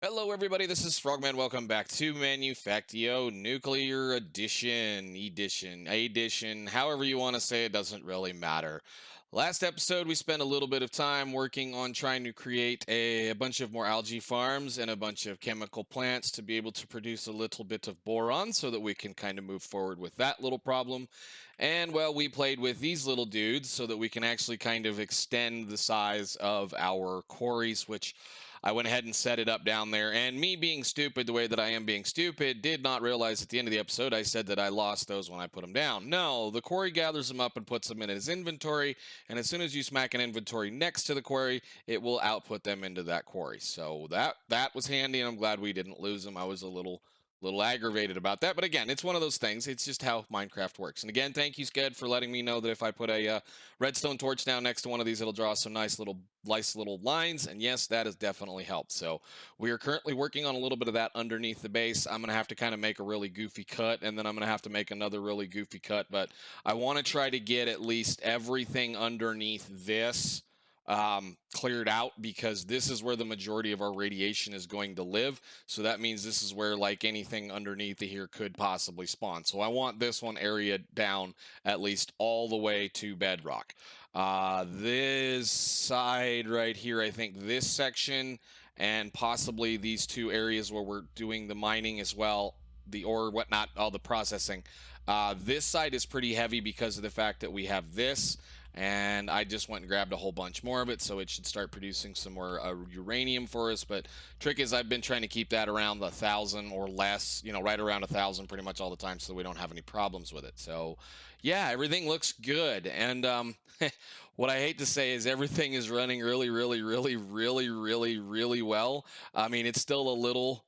Hello, everybody. This is Frogman. Welcome back to Manufactio Nuclear Edition, however you want to say it, doesn't really matter. Last episode, we spent a little bit of time working on trying to create a bunch of more algae farms and a bunch of chemical plants to be able to produce a little bit of boron so that we can kind of move forward with that little problem. And well, we played with these little dudes so that we can actually kind of extend the size of our quarries, which I went ahead and set it up down there. And me being stupid the way that I am being stupid, did not realize at the end of the episode I said that I lost those when I put them down. No, the quarry gathers them up and puts them in his inventory. And as soon as you smack an inventory next to the quarry, it will output them into that quarry. So that was handy, and I'm glad we didn't lose them. I was a little aggravated about that, but again, it's one of those things. It's just how Minecraft works. And again, thank you, Sked, for letting me know that if I put a redstone torch down next to one of these, it'll draw some nice little lines. And yes, that has definitely helped. So we are currently working on a little bit of that underneath the base. I'm going to have to kind of make a really goofy cut, and then I'm going to have to make another really goofy cut. But I want to try to get at least everything underneath this cleared out, because this is where the majority of our radiation is going to live. So that means this is where like anything underneath here could possibly spawn. So I want this one area down at least all the way to bedrock. This side right here, I think this section and possibly these two areas where we're doing the mining as well, the ore, whatnot, all the processing. This side is pretty heavy because of the fact that we have this, and I just went and grabbed a whole bunch more of it, so it should start producing some more uranium for us. But trick is, I've been trying to keep that around 1,000 or less, right around 1,000 pretty much all the time, so we don't have any problems with it. So yeah, everything looks good. And what I hate to say is everything is running really well. I mean, it's still a little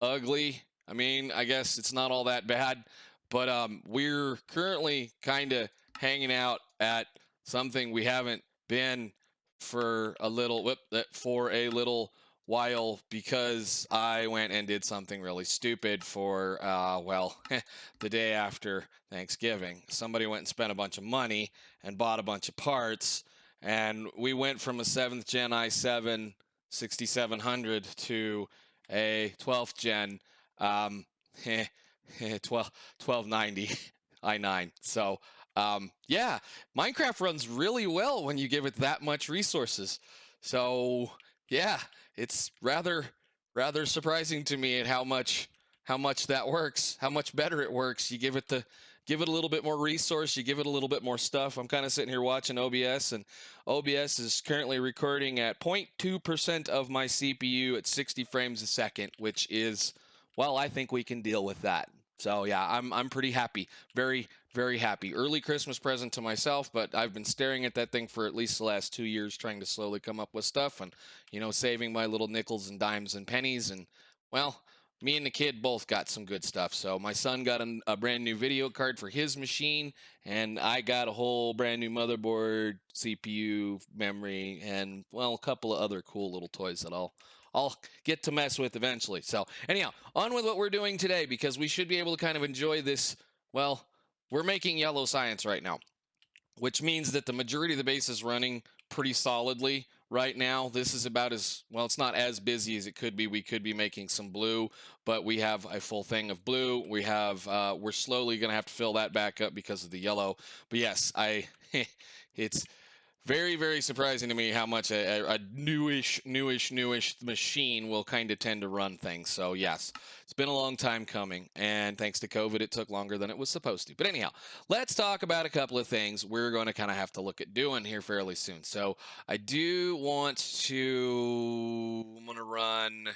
ugly. I mean, I guess it's not all that bad, but we're currently kind of hanging out at something we haven't been for a little while, because I went and did something really stupid for well, the day after Thanksgiving. Somebody went and spent a bunch of money and bought a bunch of parts, and we went from a 7th gen i7 6700 to a 12th gen 1290 i9. So yeah, Minecraft runs really well when you give it that much resources. So yeah, it's rather surprising to me at how much that works, how much better it works. You give it a little bit more resource, you give it a little bit more stuff. I'm kind of sitting here watching OBS, and OBS is currently recording at 0.2% of my CPU at 60 frames a second, which is, well, I think we can deal with that. So yeah, I'm pretty happy. Very happy. Early Christmas present to myself, but I've been staring at that thing for at least the last 2 years, trying to slowly come up with stuff and, saving my little nickels and dimes and pennies. And well, me and the kid both got some good stuff. So my son got a brand new video card for his machine, and I got a whole brand new motherboard, CPU, memory, and, well, a couple of other cool little toys that I'll get to mess with eventually. So anyhow, on with what we're doing today, because we should be able to kind of enjoy this. Well, we're making yellow science right now, which means that the majority of the base is running pretty solidly right now. This is about as, well, it's not as busy as it could be. We could be making some blue, but we have a full thing of blue. We have, we're slowly going to have to fill that back up because of the yellow. But yes, it's very surprising to me how much a newish machine will kind of tend to run things. So yes, it's been a long time coming, and thanks to COVID, it took longer than it was supposed to. But anyhow, let's talk about a couple of things we're going to kind of have to look at doing here fairly soon. So I do want to, I'm going to run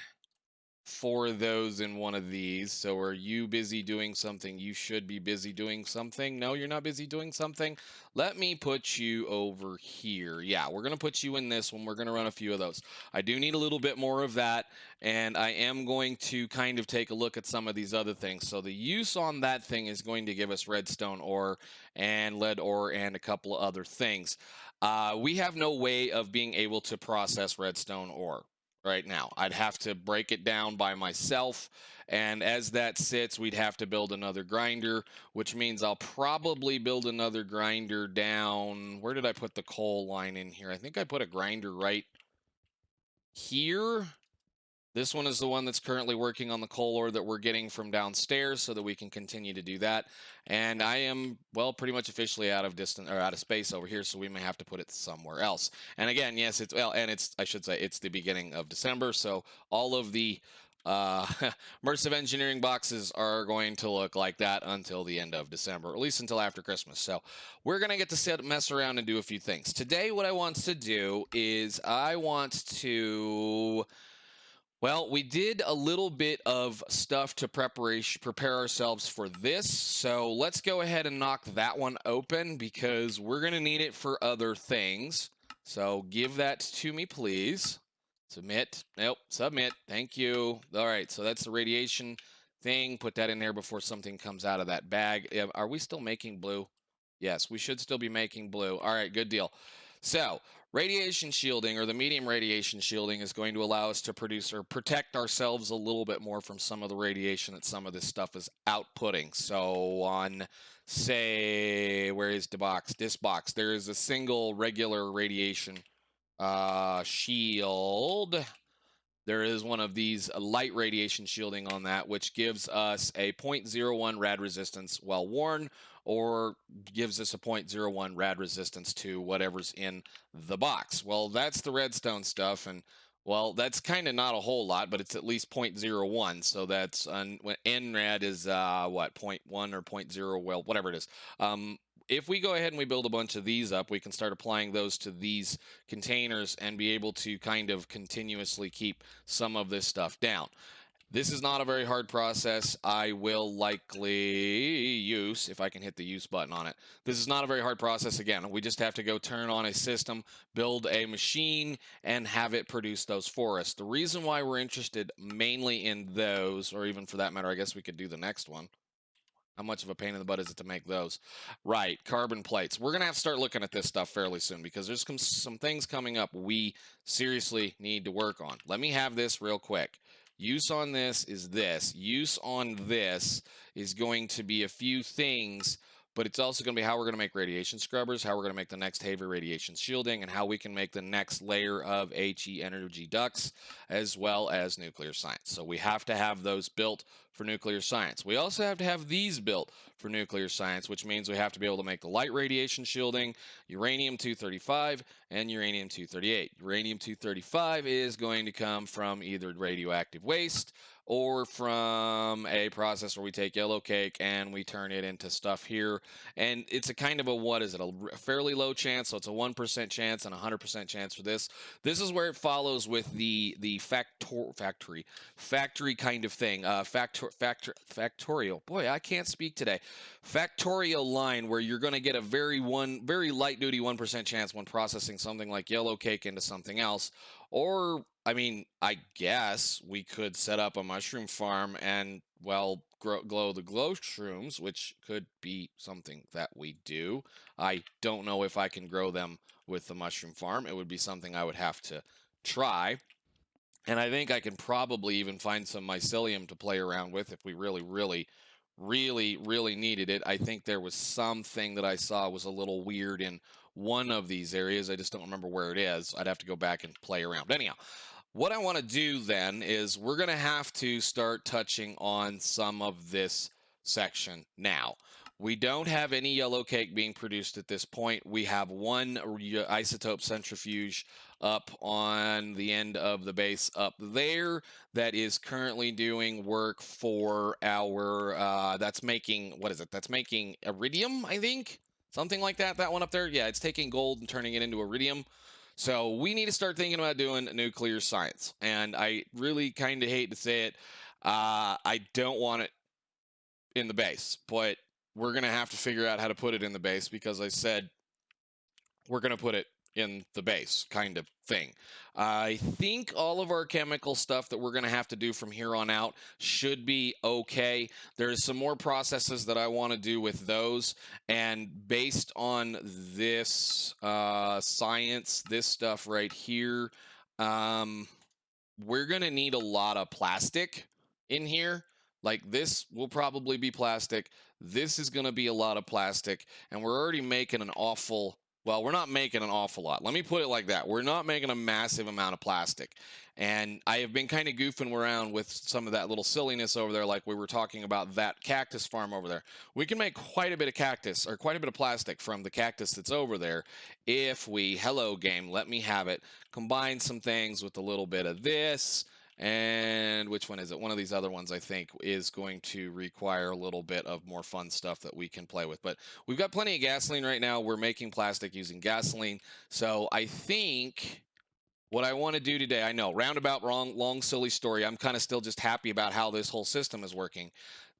4 of those in one of these. So are you busy doing something? You should be busy doing something. No, you're not busy doing something. Let me put you over here. Yeah, we're going to put you in this one. We're going to run a few of those. I do need a little bit more of that, and I am going to kind of take a look at some of these other things. So the use on that thing is going to give us redstone ore and lead ore and a couple of other things. We have no way of being able to process redstone ore right now. I'd have to break it down by myself, and as that sits, we'd have to build another grinder, which means I'll probably build another grinder down. Where did I put the coal line in here? I think I put a grinder right here. This one is the one that's currently working on the coal ore that we're getting from downstairs so that we can continue to do that. And I am, well, pretty much officially out of distance or out of space over here, so we may have to put it somewhere else. And again, yes, it's, well, and it's, I should say, it's the beginning of December, so all of the immersive engineering boxes are going to look like that until the end of December, or at least until after Christmas. So we're going to get to mess around and do a few things. Today, what I want to do is I want to... Well, we did a little bit of stuff to prepare ourselves for this. So let's go ahead and knock that one open because we're going to need it for other things. So give that to me, please. Submit. Nope. Submit. Thank you. All right. So that's the radiation thing. Put that in there before something comes out of that bag. Are we still making blue? Yes, we should still be making blue. All right. Good deal. So radiation shielding, or the medium radiation shielding, is going to allow us to produce or protect ourselves a little bit more from some of the radiation that some of this stuff is outputting. So on, say, where is the box? This box, there is a single regular radiation shield. There is one of these light radiation shielding on that, which gives us a 0.01 rad resistance while worn, or gives us a 0.01 rad resistance to whatever's in the box. Well, that's the redstone stuff, and well, that's kind of not a whole lot, but it's at least 0.01. So that's NRAD is what, 0.1 or 0.0, well, whatever it is. If we go ahead and we build a bunch of these up, we can start applying those to these containers and be able to kind of continuously keep some of this stuff down. This is not a very hard process. I will likely use, if I can hit the use button on it. This is not a very hard process. Again, we just have to go turn on a system, build a machine, and have it produce those for us. The reason why we're interested mainly in those, or even for that matter, I guess we could do the next one. How much of a pain in the butt is it to make those? Right, carbon plates. We're going to have to start looking at this stuff fairly soon because there's some things coming up we seriously need to work on. Let me have this real quick. Use on this is this. Use on this is going to be a few things, but it's also going to be how we're going to make radiation scrubbers, how we're going to make the next heavy radiation shielding, and how we can make the next layer of HE energy ducts, as well as nuclear science. So we have to have those built for nuclear science. We also have to have these built for nuclear science, which means we have to be able to make the light radiation shielding, uranium-235 and uranium-238. Uranium-235 is going to come from either radioactive waste or from a process where we take yellow cake and we turn it into stuff here. And it's a kind of a, what is it, a fairly low chance. So it's a 1% chance and 100% chance for this. This is where it follows with the factory kind of thing. Factorial. Boy, I can't speak today. Factorial line, where you're going to get a very light duty 1% chance when processing something like yellow cake into something else. Or, I mean, I guess we could set up a mushroom farm and, well, glow the glow shrooms, which could be something that we do. I don't know if I can grow them with the mushroom farm. It would be something I would have to try. And I think I can probably even find some mycelium to play around with if we really needed it. I think there was something that I saw was a little weird in one of these areas. I just don't remember where it is. I'd have to go back and play around. But anyhow, what I want to do then is we're going to have to start touching on some of this section now. We don't have any yellow cake being produced at this point. We have one isotope centrifuge up on the end of the base up there that is currently doing work for our, that's making, what is it? That's making iridium, I think? Something like that, that one up there. Yeah, it's taking gold and turning it into iridium. So we need to start thinking about doing nuclear science. And I really kind of hate to say it. I don't want it in the base, but we're going to have to figure out how to put it in the base because I said we're going to put it in the base kind of thing. I think all of our chemical stuff that we're going to have to do from here on out should be okay. There's some more processes that I want to do with those, and based on this science, this stuff right here, we're going to need a lot of plastic in here. Like this will probably be plastic. This is going to be a lot of plastic, and we're already making an awful Well, we're not making an awful lot. Let me put it like that. We're not making a massive amount of plastic. And I have been kind of goofing around with some of that little silliness over there, like we were talking about that cactus farm over there. We can make quite a bit of cactus, or quite a bit of plastic from the cactus that's over there if we, hello game, let me have it, combine some things with a little bit of this. And which one is it? One of these other ones, I think, is going to require a little bit of more fun stuff that we can play with. But we've got plenty of gasoline right now. We're making plastic using gasoline. So I think what I want to do today, I know, roundabout, wrong, long, silly story. I'm kind of still just happy about how this whole system is working.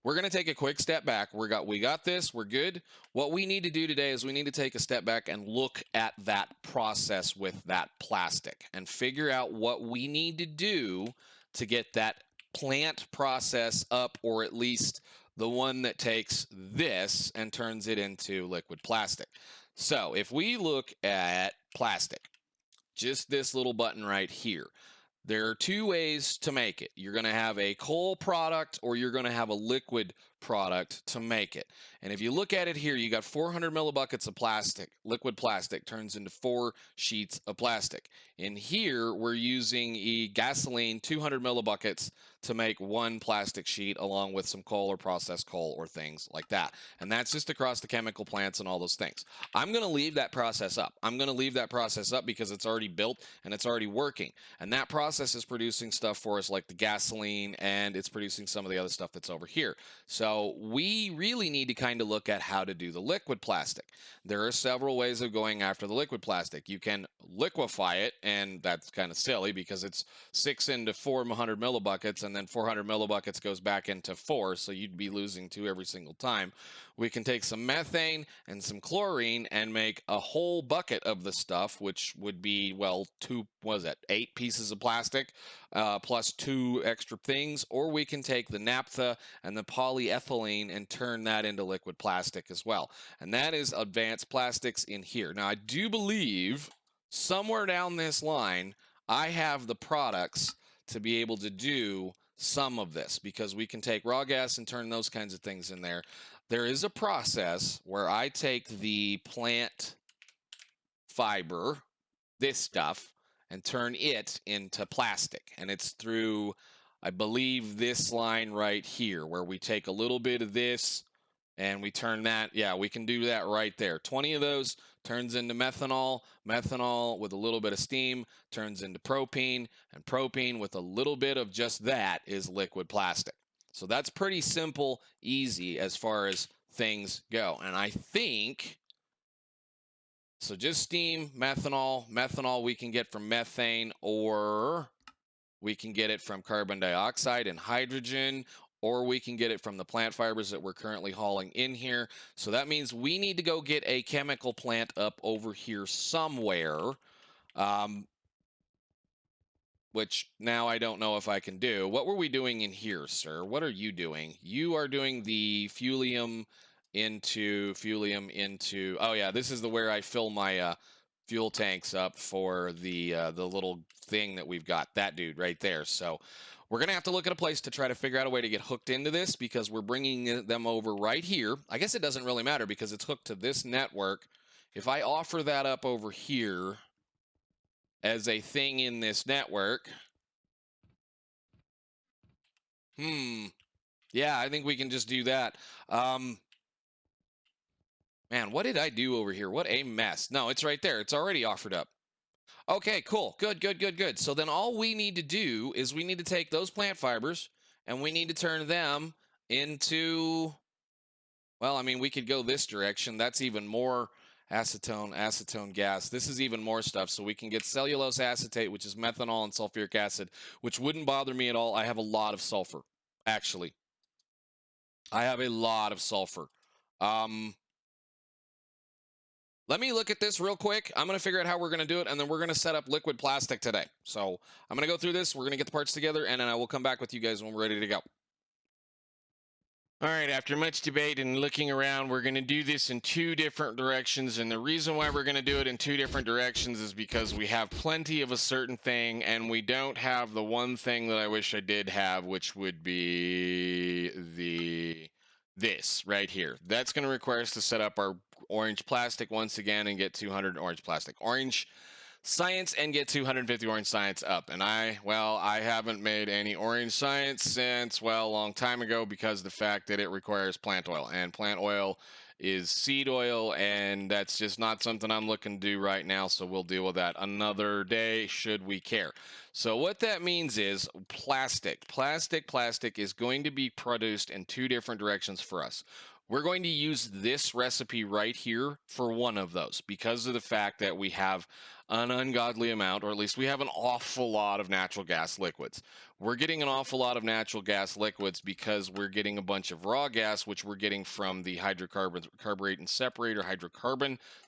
We're going to take a quick step back. We got this. We're good. What we need to do today is we need to take a step back and look at that process with that plastic and figure out what we need to do to get that plant process up, or at least the one that takes this and turns it into liquid plastic. So if we look at plastic, just this little button right here, there are two ways to make it. You're going to have a coal product, or you're going to have a liquid product to make it. And if you look at it here, you got 400 millibuckets of plastic. Liquid plastic turns into 4 sheets of plastic. In here, we're using gasoline, 200 millibuckets, to make 1 plastic sheet, along with some coal or processed coal or things like that. And that's just across the chemical plants and all those things. I'm going to leave that process up. I'm going to leave that process up because it's already built and it's already working. And that process is producing stuff for us like the gasoline, and it's producing some of the other stuff that's over here. So we really need to kind of look at how to do the liquid plastic. There are several ways of going after the liquid plastic. You can liquefy it, and that's kind of silly because it's 6 into 400 millibuckets, and then 400 millibuckets goes back into 4, so you'd be losing 2 every single time. We can take some methane and some chlorine and make a whole bucket of the stuff, which would be, well, 8 pieces of plastic plus 2 extra things. Or we can take the naphtha and the polyethylene and turn that into liquid plastic as well. And that is advanced plastics in here. Now, I do believe somewhere down this line, I have the products to be able to do some of this, because we can take raw gas and turn those kinds of things in there. There is a process where I take the plant fiber, this stuff, and turn it into plastic. And it's through, I believe, this line right here, where we take a little bit of this and we turn that. Yeah, we can do that right there. 20 of those turns into methanol. Methanol with a little bit of steam turns into propene, and propene with a little bit of just that is liquid plastic. So that's pretty simple, easy as far as things go. And I think, so just steam, methanol we can get from methane, or we can get it from carbon dioxide and hydrogen, or we can get it from the plant fibers that we're currently hauling in here. So that means we need to go get a chemical plant up over here somewhere, which now I don't know if I can do. What were we doing in here, sir? What are you doing? You are doing the fuelium into, oh yeah, this is where I fill my fuel tanks up for the little thing that we've got, that dude right there. So we're going to have to look at a place to try to figure out a way to get hooked into this, because we're bringing them over right here. I guess it doesn't really matter because it's hooked to this network. If I offer that up over here as a thing in this network, yeah, I think we can just do that. Man, what did I do over here? What a mess. No, it's right there. It's already offered up. Okay, cool. Good. So then all we need to do is we need to take those plant fibers and we need to turn them into, well, I mean, we could go this direction. That's even more acetone gas. This is even more stuff. So we can get cellulose acetate, which is methanol and sulfuric acid, which wouldn't bother me at all. I have a lot of sulfur, actually. I have a lot of sulfur. Let me look at this real quick. I'm going to figure out how we're going to do it, and then we're going to set up liquid plastic today. So I'm going to go through this. We're going to get the parts together, and then I will come back with you guys when we're ready to go. All right, after much debate and looking around, we're going to do this in 2 different directions. And the reason why we're going to do it in 2 different directions is because we have plenty of a certain thing, and we don't have the one thing that I wish I did have, which would be this right here. That's going to require us to set up our orange plastic once again and get 200 orange plastic. Orange science and get 250 orange science up. And I haven't made any orange science since, well, a long time ago, because of the fact that it requires plant oil, and plant oil is seed oil, and that's just not something I'm looking to do right now. So we'll deal with that another day should we care. So what that means is plastic is going to be produced in two different directions for us. We're going to use this recipe right here for one of those, because of the fact that we have an ungodly amount, or at least we have an awful lot of natural gas liquids. We're getting an awful lot of natural gas liquids because we're getting a bunch of raw gas, which we're getting from the hydrocarbon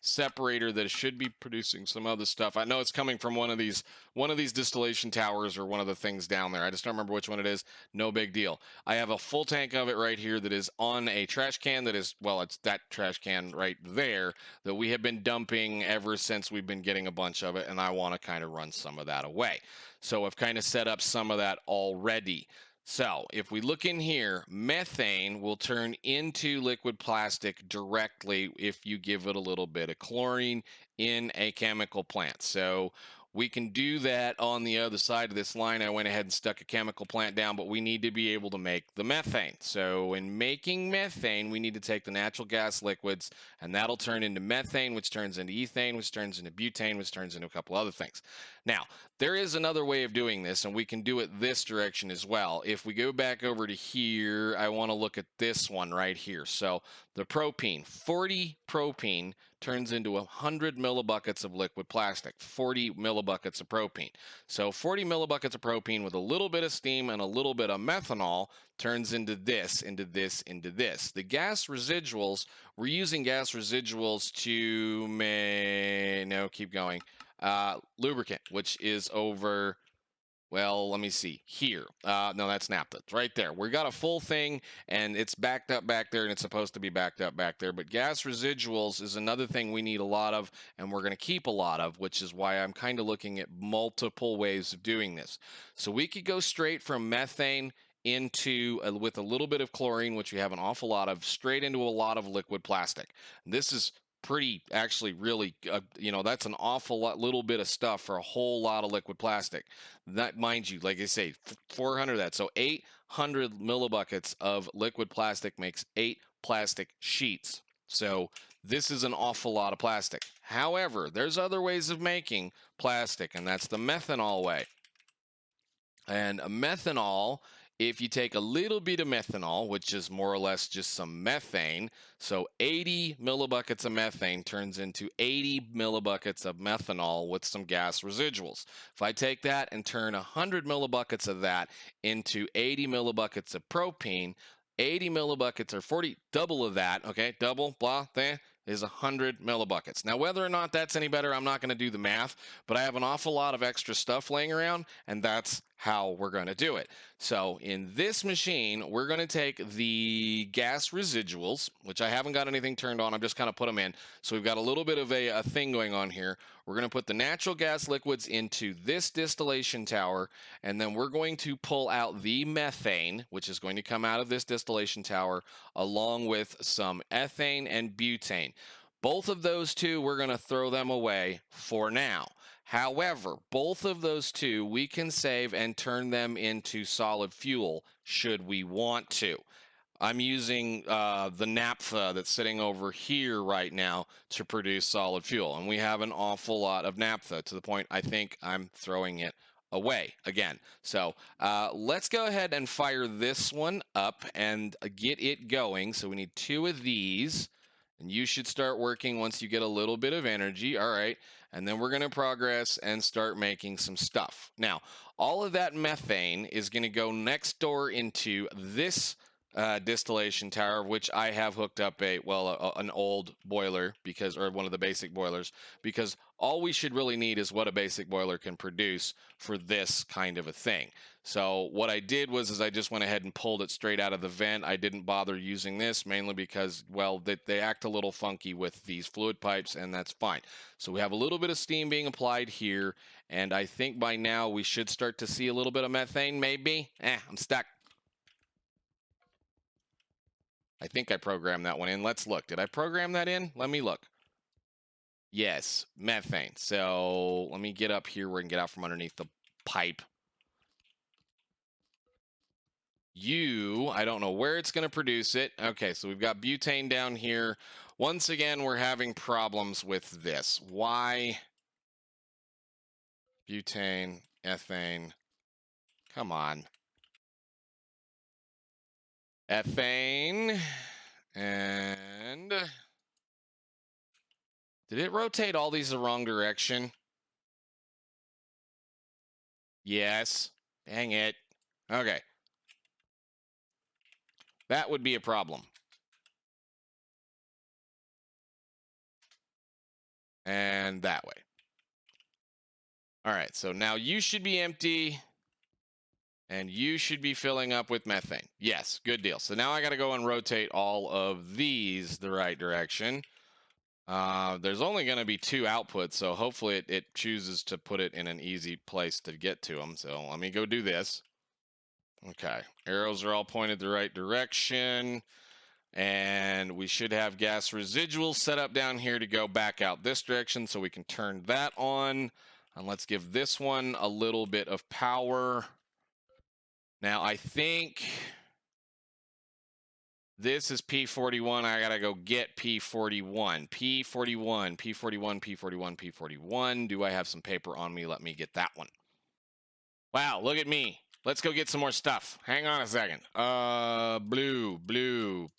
separator that should be producing some other stuff. I know it's coming from one of these distillation towers or one of the things down there. I just don't remember which one it is. No big deal. I have a full tank of it right here that is on a trash can that is, well, it's that trash can right there that we have been dumping ever since we've been getting a bunch of it, and I want to kind of run some of that away. So I've kind of set up some of that already. So if we look in here, methane will turn into liquid plastic directly if you give it a little bit of chlorine in a chemical plant. So we can do that on the other side of this line. I went ahead and stuck a chemical plant down, but we need to be able to make the methane. So in making methane, we need to take the natural gas liquids, and that'll turn into methane, which turns into ethane, which turns into butane, which turns into a couple other things. Now, there is another way of doing this, and we can do it this direction as well. If we go back over to here, I want to look at this one right here. So the propene, 40 propene turns into 100 millibuckets of liquid plastic, 40 millibuckets of propene. So 40 millibuckets of propene with a little bit of steam and a little bit of methanol turns into this, into this, into this. The gas residuals, we're using gas residuals to keep going. Lubricant, which is over, well, let me see here. No, that's naphtha. It's right there. We got a full thing, and it's backed up back there, and it's supposed to be backed up back there. But gas residuals is another thing we need a lot of, and we're going to keep a lot of, which is why I'm kind of looking at multiple ways of doing this. So we could go straight from methane into, with a little bit of chlorine, which we have an awful lot of, straight into a lot of liquid plastic. This is pretty, actually, really, that's an awful little bit of stuff for a whole lot of liquid plastic. That, mind you, like I say, 400 of that. So 800 millibuckets of liquid plastic makes 8 plastic sheets. So this is an awful lot of plastic. However, there's other ways of making plastic, and that's the methanol way. And methanol, if you take a little bit of methanol, which is more or less just some methane, so 80 millibuckets of methane turns into 80 millibuckets of methanol with some gas residuals. If I take that and turn 100 millibuckets of that into 80 millibuckets of propene, 80 millibuckets or 40, double of that, okay, double, blah, there, is 100 millibuckets. Now, whether or not that's any better, I'm not going to do the math, but I have an awful lot of extra stuff laying around, and that's how we're going to do it. So in this machine, we're going to take the gas residuals, which I haven't got anything turned on. I'm just kind of put them in. So we've got a little bit of a thing going on here. We're going to put the natural gas liquids into this distillation tower, and then we're going to pull out the methane, which is going to come out of this distillation tower, along with some ethane and butane. Both of those two, we're going to throw them away for now. However, both of those two we can save and turn them into solid fuel should we want to. I'm using the naphtha that's sitting over here right now to produce solid fuel, and we have an awful lot of naphtha to the point I think I'm throwing it away again. So let's go ahead and fire this one up and get it going. So we need 2 of these, and you should start working once you get a little bit of energy. All right. And then we're going to progress and start making some stuff. Now, all of that methane is going to go next door into this distillation tower, which I have hooked up an old boiler, or one of the basic boilers, because all we should really need is what a basic boiler can produce for this kind of a thing. So what I did was I just went ahead and pulled it straight out of the vent. I didn't bother using this, mainly because, well, they act a little funky with these fluid pipes, and that's fine. So we have a little bit of steam being applied here, and I think by now we should start to see a little bit of methane, maybe. I'm stuck. I think I programmed that one in. Let's look. Did I program that in? Let me look. Yes, methane. So let me get up here where I can get out from underneath the pipe. I don't know where it's going to produce it. Okay, so we've got butane down here. Once again, we're having problems with this. Why? Butane, ethane. Come on. Ethane. And did it rotate all these the wrong direction? Yes. Dang it. Okay. That would be a problem. And that way. All right, so now you should be empty. And you should be filling up with methane. Yes, good deal. So now I got to go and rotate all of these the right direction. There's only going to be 2 outputs, so hopefully it chooses to put it in an easy place to get to them. So let me go do this. Okay, arrows are all pointed the right direction. And we should have gas residuals set up down here to go back out this direction, so we can turn that on. And let's give this one a little bit of power. Now, I think this is P41. I got to go get P41. P41, P41, P41, P41. Do I have some paper on me? Let me get that one. Wow, look at me. Let's go get some more stuff. Hang on a second. Blue,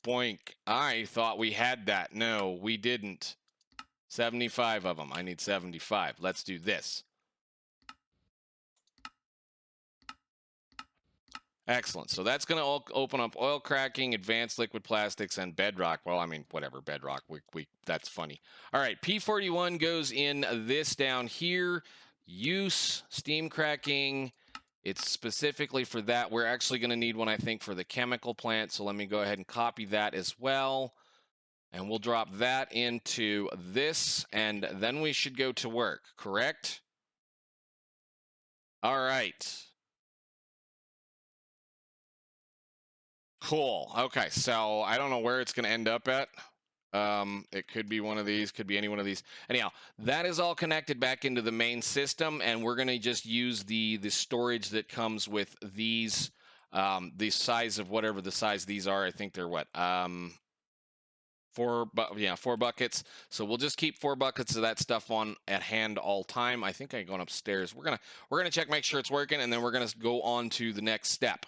boink. I thought we had that. No, we didn't. 75 of them. I need 75. Let's do this. Excellent. So that's going to open up oil cracking, advanced liquid plastics, and bedrock. Well, I mean, whatever, bedrock. That's funny. All right, P41 goes in this down here. Use, steam cracking. It's specifically for that. We're actually going to need one, I think, for the chemical plant. So let me go ahead and copy that as well. And we'll drop that into this, and then we should go to work, correct? All right. Cool. Okay, so I don't know where it's going to end up at. It could be one of these, could be any one of these. Anyhow, that is all connected back into the main system, and we're going to just use the storage that comes with these, the size of whatever the size these are. I think they're what? 4 buckets. So we'll just keep 4 buckets of that stuff on at hand all time. I think I'm going upstairs. We're gonna check, make sure it's working, and then we're gonna go on to the next step.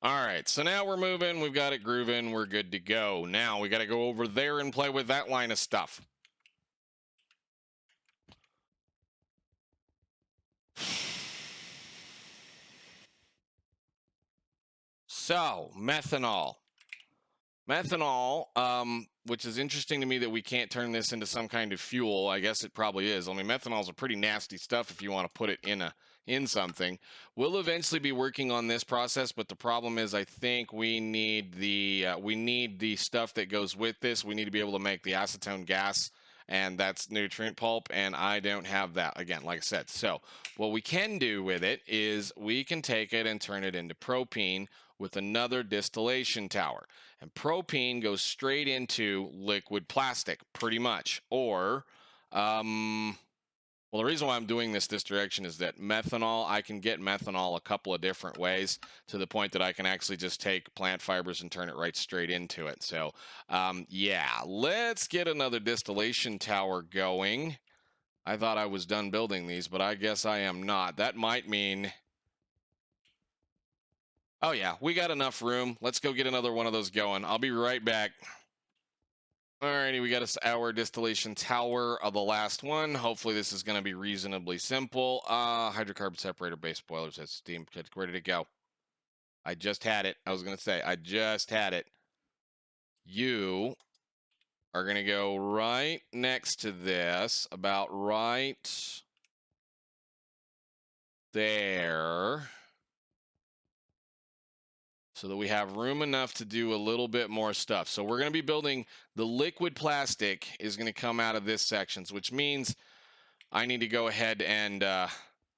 All right, so now we're moving. We've got it grooving. We're good to go. Now we got to go over there and play with that line of stuff. So, methanol. Methanol, which is interesting to me that we can't turn this into some kind of fuel. I guess it probably is. I mean, methanol is a pretty nasty stuff if you want to put it in something. We'll eventually be working on this process, but the problem is I think we need the stuff that goes with this. We need to be able to make the acetone gas, and that's nutrient pulp, and I don't have that, again, like I said. So what we can do with it is we can take it and turn it into propene with another distillation tower. And propene goes straight into liquid plastic, pretty much. Or, well, the reason why I'm doing this direction is that methanol, I can get methanol a couple of different ways, to the point that I can actually just take plant fibers and turn it right straight into it. So, yeah, let's get another distillation tower going. I thought I was done building these, but I guess I am not. That might mean... Oh, yeah, we got enough room. Let's go get another one of those going. I'll be right back. Alrighty, we got our distillation tower of the last one. Hopefully this is going to be reasonably simple. Hydrocarbon separator, base boilers, that's steam. Ready to go. I just had it. I was going to say, I just had it. You are going to go right next to this, about right there, so that we have room enough to do a little bit more stuff. So we're going to be building, the liquid plastic is going to come out of this section, which means I need to go ahead and,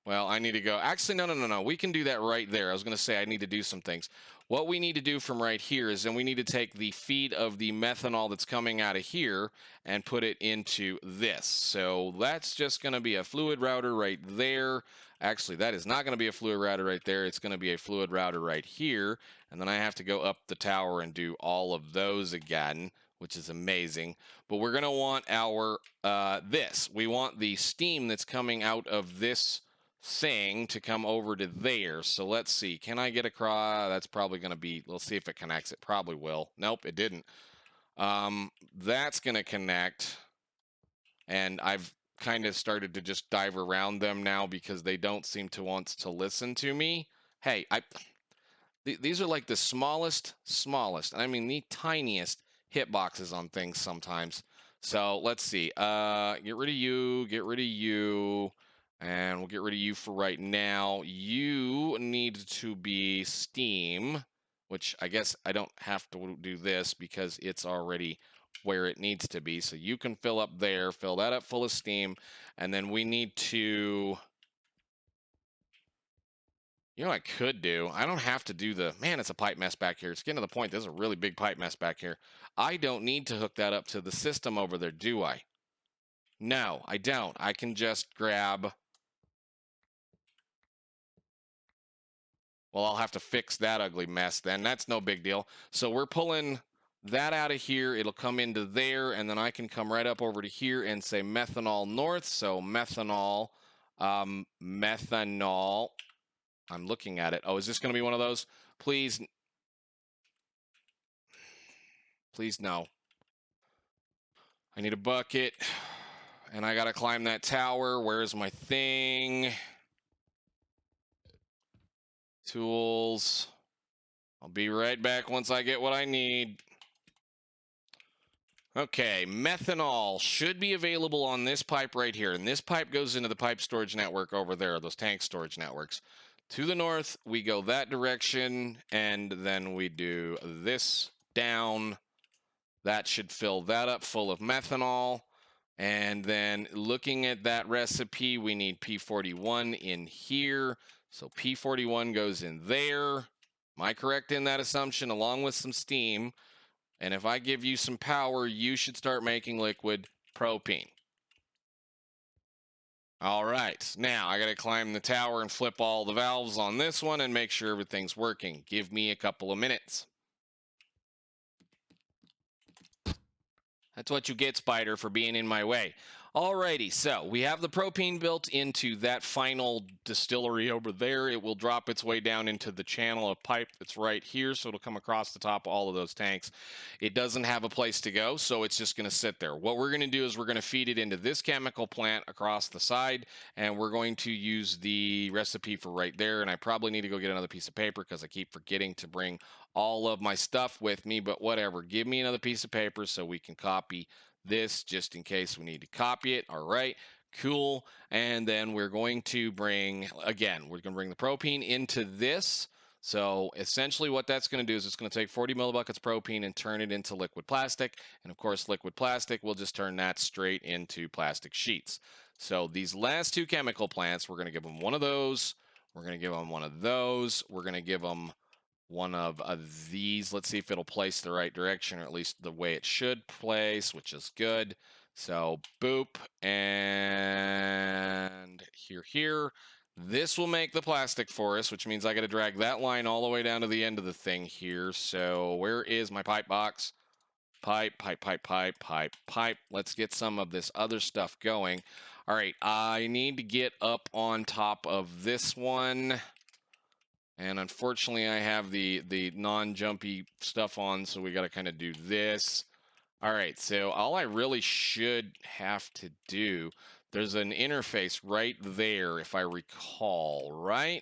well, I need to go, actually, no. We can do that right there. I was going to say I need to do some things. what we need to do from right here is then we need to take the feed of the methanol that's coming out of here and put it into this. So that's just going to be a fluid router right there. Actually, that is not going to be a fluid router right there. It's going to be a fluid router right here. And then I have to go up the tower and do all of those again, which is amazing. But we're going to want our, this. We want the steam that's coming out of this thing to come over to there. So let's see. Can I get across? That's probably going to be, let's see if it connects. It probably will. Nope, it didn't. That's going to connect. And I've kind of started to just dive around them now because they don't seem to want to listen to me. Hey, these are like the smallest, and I mean the tiniest hitboxes on things sometimes. So let's see. Get rid of you, and we'll get rid of you for right now. You need to be steam, which I guess I don't have to do this because it's already where it needs to be. So you can fill up there, fill that up full of steam, and then we need to, you know what I could do? I don't have to do the, man, it's a pipe mess back here. It's getting to the point, there's a really big pipe mess back here. I don't need to hook that up to the system over there, do I? No, I don't. I can just grab, well, I'll have to fix that ugly mess then. That's no big deal. So we're pulling that out of here. It'll come into there, and then I can come right up over to here and say methanol north. So methanol, methanol. I'm looking at it. Oh, is this going to be one of those? Please. Please, no. I need a bucket. And I got to climb that tower. Where's my thing? Tools. I'll be right back once I get what I need. Okay, methanol should be available on this pipe right here. And this pipe goes into the pipe storage network over there, those tank storage networks. To the north, we go that direction, and then we do this down. That should fill that up full of methanol. And then looking at that recipe, we need P41 in here. So P41 goes in there. Am I correct in that assumption? Along with some steam. And if I give you some power, you should start making liquid propane. All right, now I got to climb the tower and flip all the valves on this one and make sure everything's working. Give me a couple of minutes. That's what you get, Spider, for being in my way. Alrighty, so we have the propane built into that final distillery over there. It will drop its way down into the channel of pipe that's right here, so it'll come across the top of all of those tanks. It doesn't have a place to go, so it's just going to sit there. What we're going to do is we're going to feed it into this chemical plant across the side, and we're going to use the recipe for right there, and I probably need to go get another piece of paper because I keep forgetting to bring all of my stuff with me, but whatever. Give me another piece of paper so we can copy this just in case we need to copy it. All right, cool. And then we're going to bring, again, we're going to bring the propane into this. So essentially what that's going to do is it's going to take 40 millibuckets propane and turn it into liquid plastic. And of course, liquid plastic, we'll just turn that straight into plastic sheets. So these last two chemical plants, we're going to give them one of those. We're going to give them one of those. We're going to give them one of these. Let's see if it'll place the right direction, or at least the way it should place, which is good. So boop, and here. This will make the plastic for us, which means I got to drag that line all the way down to the end of the thing here. So where is my pipe box? Pipe. Let's get some of this other stuff going. All right, I need to get up on top of this one. And unfortunately, I have the non-jumpy stuff on, so we got to kind of do this. All right, so all I really should have to do, there's an interface right there, if I recall, right?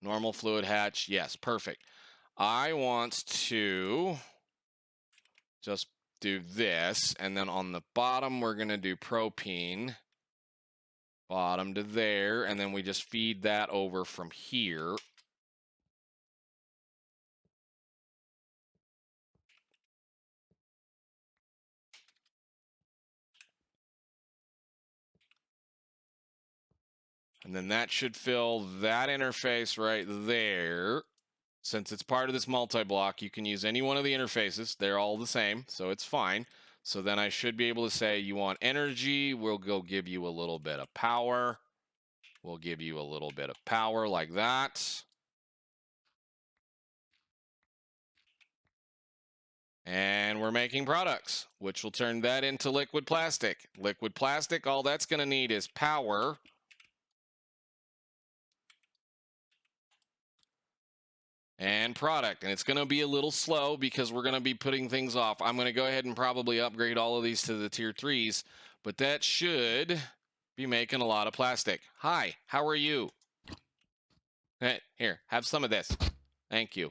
Normal fluid hatch, yes, perfect. I want to just do this, and then on the bottom, we're going to do propane. Bottom to there, and then we just feed that over from here. And then that should fill that interface right there. since it's part of this multi-block, you can use any one of the interfaces. They're all the same, so it's fine. So then I should be able to say you want energy. We'll go give you a little bit of power. We'll give you a little bit of power like that. And we're making products, which will turn that into liquid plastic. Liquid plastic, all that's going to need is power. And product. And it's going to be a little slow because we're going to be putting things off. I'm going to go ahead and probably upgrade all of these to the tier 3s, but that should be making a lot of plastic. Hi, how are you? Here, have some of this. Thank you.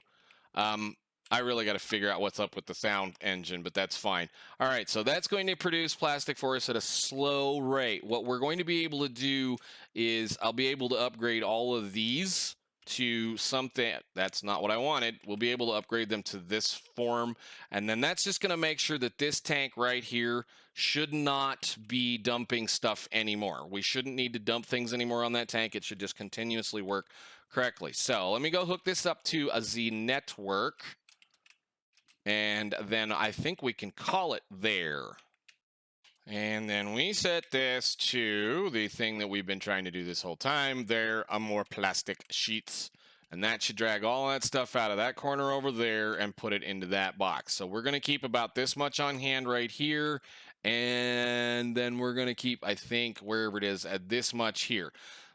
I really got to figure out what's up with the sound engine, but that's fine. All right, so that's going to produce plastic for us at a slow rate. What we're going to be able to do is I'll be able to upgrade all of these to something. That's not what I wanted. We'll be able to upgrade them to this form, and then that's just going to make sure that this tank right here should not be dumping stuff anymore. We shouldn't need to dump things anymore on that tank. It should just continuously work correctly. So let me go hook this up to a Z network, and then I think we can call it there. And then we set this to the thing that we've been trying to do this whole time. There are more plastic sheets, and that should drag all that stuff out of that corner over there and put it into that box. So we're going to keep about this much on hand right here, and then we're going to keep, I think, wherever it is, at this much here.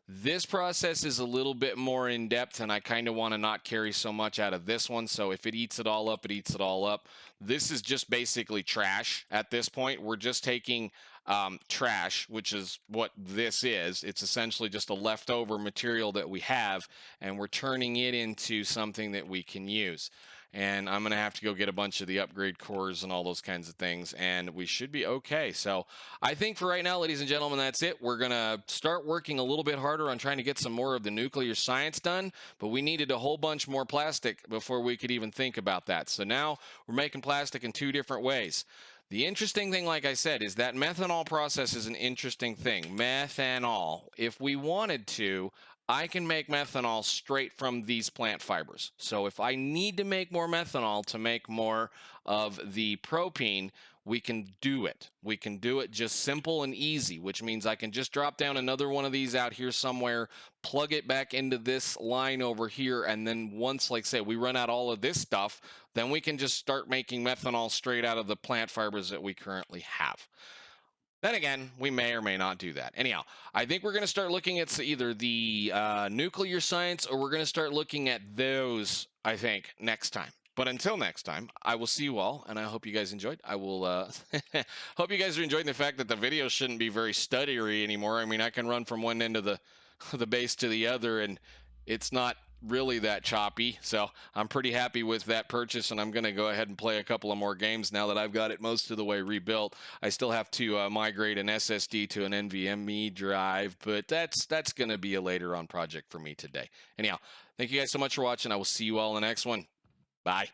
This process is a little bit more in depth, and I kind of want to not carry so much out of this one. So if it eats it all up, it eats it all up. This is just basically trash at this point. We're just taking trash, which is what this is. It's essentially just a leftover material that we have, and we're turning it into something that we can use. And I'm going to have to go get a bunch of the upgrade cores and all those kinds of things, and we should be okay. So I think for right now, ladies and gentlemen, that's it. We're going to start working a little bit harder on trying to get some more of the nuclear science done, but we needed a whole bunch more plastic before we could even think about that. So now we're making plastic in 2 different ways. The interesting thing, like I said, is that methanol process is an interesting thing. Methanol. If we wanted to, I can make methanol straight from these plant fibers. So if I need to make more methanol to make more of the propene, we can do it. We can do it just simple and easy, which means I can just drop down another one of these out here somewhere, plug it back into this line over here, and then once, like say, we run out all of this stuff, then we can just start making methanol straight out of the plant fibers that we currently have. Then again, we may or may not do that. Anyhow, I think we're going to start looking at either the nuclear science, or we're going to start looking at those, I think, next time. But until next time, I will see you all, and I hope you guys enjoyed. I will hope you guys are enjoying the fact that the video shouldn't be very stuttery anymore. I mean, I can run from one end of the base to the other, and it's not really that choppy. So I'm pretty happy with that purchase, and I'm going to go ahead and play a couple of more games now that I've got it most of the way rebuilt. I still have to migrate an SSD to an NVMe drive, but that's going to be a later on project for me today. Anyhow, thank you guys so much for watching. I will see you all in the next one. Bye.